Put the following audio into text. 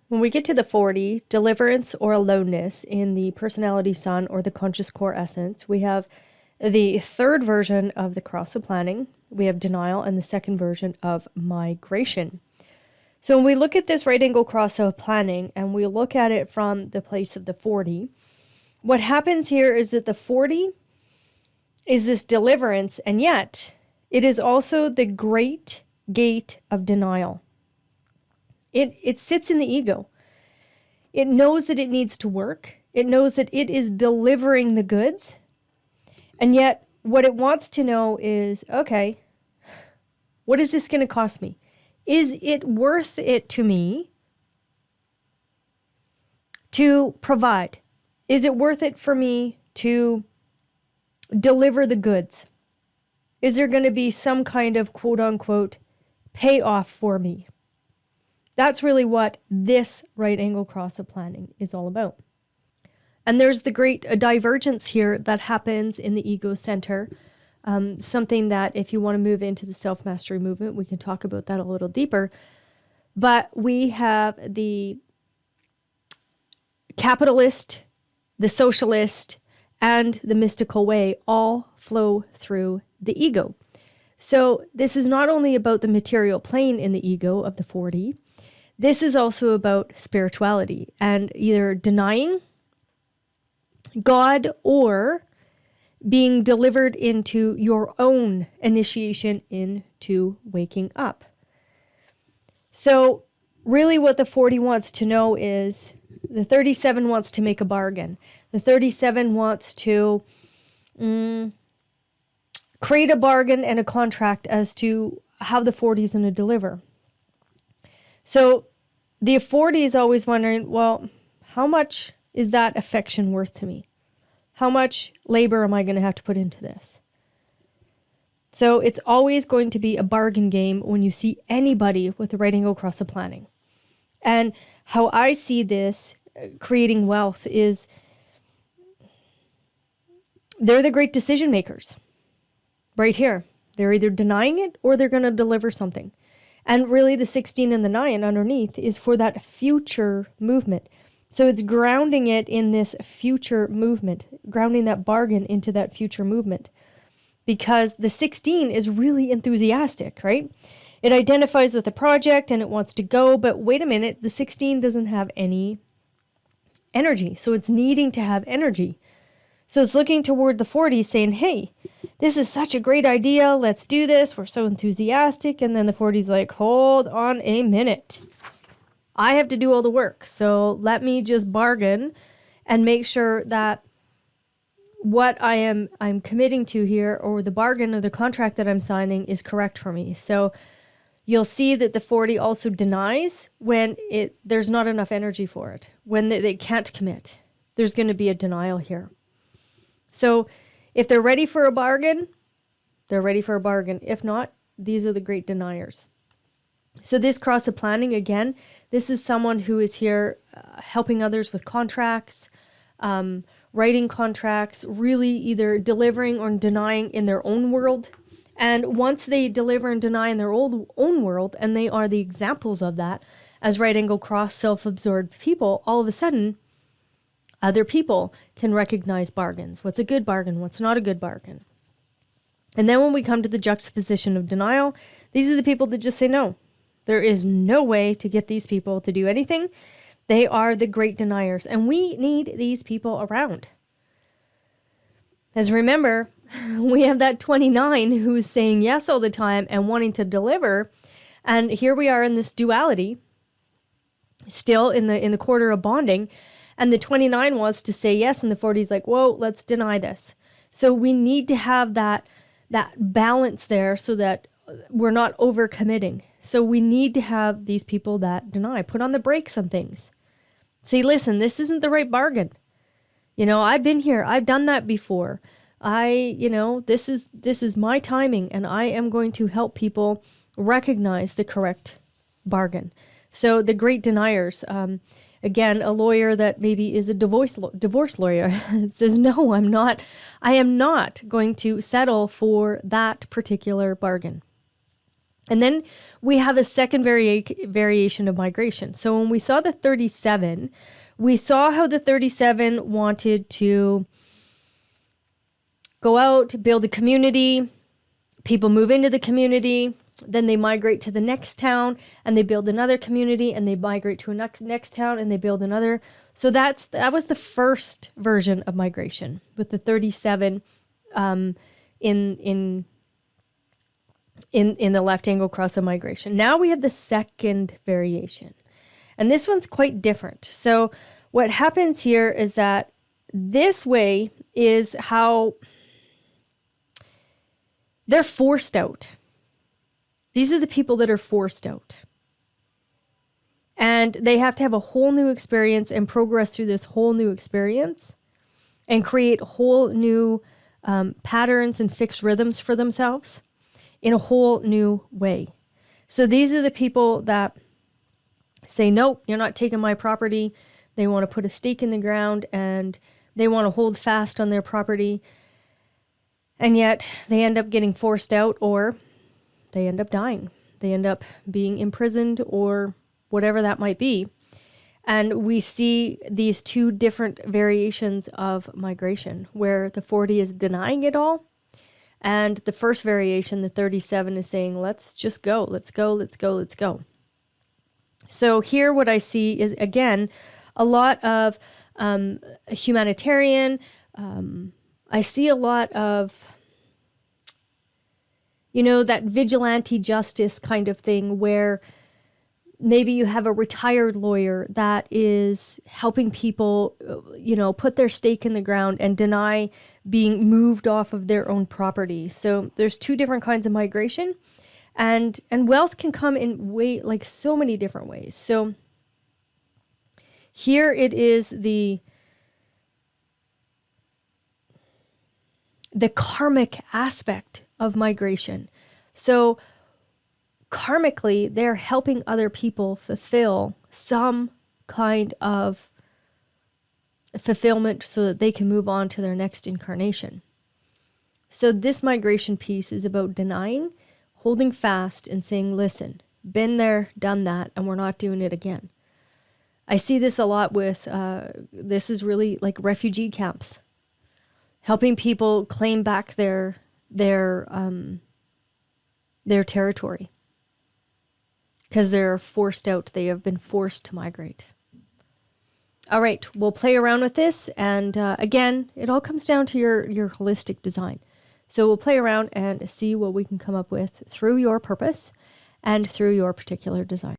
When we get to the 40, deliverance or aloneness in the personality sun or the conscious core essence, we have the third version of the cross of planning. We have denial, and the second version of migration. So when we look at this right angle cross of planning and we look at it from the place of the 40, what happens here is that the 40 is this deliverance, and yet it is also the great gate of denial. It sits in the ego. It knows that it needs to work. It knows that it is delivering the goods. And yet what it wants to know is, okay, what is this going to cost me? Is it worth it to me to provide? Is it worth it for me to deliver the goods? Is there going to be some kind of quote unquote payoff for me? That's really what this right angle cross of planning is all about. And there's the great divergence here that happens in the ego center. Something that if you want to move into the self-mastery movement, we can talk about that a little deeper. But we have the capitalist, the socialist, and the mystical way all flow through the ego. So this is not only about the material plane in the ego of the 40, this is also about spirituality and either denying God or being delivered into your own initiation into waking up. So really what the 40 wants to know is the 37 wants to make a bargain. The 37 wants to create a bargain and a contract as to how the 40 is going to deliver. So the 40 is always wondering, well, how much is that affection worth to me? How much labor am I going to have to put into this? So it's always going to be a bargain game when you see anybody with the right angle cross of planning. And how I see this creating wealth is they're the great decision makers right here. They're either denying it or they're going to deliver something. And really the 16 and the 9 underneath is for that future movement. So it's grounding it in this future movement, grounding that bargain into that future movement. Because the 16 is really enthusiastic, right? It identifies with the project and it wants to go, but wait a minute, the 16 doesn't have any energy. So it's needing to have energy. So it's looking toward the 40 saying, hey, this is such a great idea. Let's do this. We're so enthusiastic. And then the 40's like, hold on a minute. I have to do all the work. So let me just bargain and make sure that what I'm committing to here, or the bargain or the contract that I'm signing, is correct for me. So you'll see that the 40 also denies when there's not enough energy for it. When they can't commit, there's going to be a denial here. So if they're ready for a bargain, they're ready for a bargain. If not, these are the great deniers. So this cross of planning, again, this is someone who is here helping others with contracts, writing contracts, really either delivering or denying in their own world. And once they deliver and deny in their own world, and they are the examples of that as right angle cross self-absorbed people, all of a sudden, other people can recognize bargains. What's a good bargain? What's not a good bargain? And then when we come to the juxtaposition of denial, these are the people that just say no. There is no way to get these people to do anything. They are the great deniers, and we need these people around. As remember, we have that 29 who's saying yes all the time and wanting to deliver, and here we are in this duality, still in the quarter of bonding, and the 29 wants to say yes, and the 40 is like, whoa, let's deny this. So we need to have that balance there so that we're not overcommitting. So we need to have these people that deny, put on the brakes on things. Say, listen, this isn't the right bargain. You know, I've been here. I've done that before. This is my timing, and I am going to help people recognize the correct bargain. So the great deniers, again, a lawyer that maybe is a divorce lawyer says, no, I'm not. I am not going to settle for that particular bargain. And then we have a second variation of migration. So when we saw the 37, we saw how the 37 wanted to go out, build a community, people move into the community, then they migrate to the next town and they build another community, and they migrate to a next town and they build another. So that was the first version of migration, with the 37 in the left angle cross of migration. Now we have the second variation, and this one's quite different. So what happens here is that this way is how they're forced out. These are the people that are forced out. And they have to have a whole new experience and progress through this whole new experience and create whole new patterns and fixed rhythms for themselves in a whole new way. So these are the people that say, nope, you're not taking my property. They want to put a stake in the ground and they want to hold fast on their property. And yet they end up getting forced out, or they end up dying. They end up being imprisoned or whatever that might be. And we see these two different variations of migration, where the 40 is denying it all. And the first variation, the 37, is saying, let's just go, let's go, let's go, let's go. So here what I see is, again, a lot of humanitarian. I see a lot of, that vigilante justice kind of thing, where maybe you have a retired lawyer that is helping people, put their stake in the ground and deny being moved off of their own property. So there's two different kinds of migration, and wealth can come in so many different ways. So here it is the karmic aspect of migration. So karmically, they're helping other people fulfill some kind of fulfillment so that they can move on to their next incarnation. So this migration piece is about denying, holding fast, and saying, listen, been there, done that, and we're not doing it again. I see this a lot with, this is really like refugee camps, helping people claim back their territory because they're forced out. They have been forced to migrate. All right, we'll play around with this. And again, it all comes down to your holistic design. So we'll play around and see what we can come up with through your purpose and through your particular design.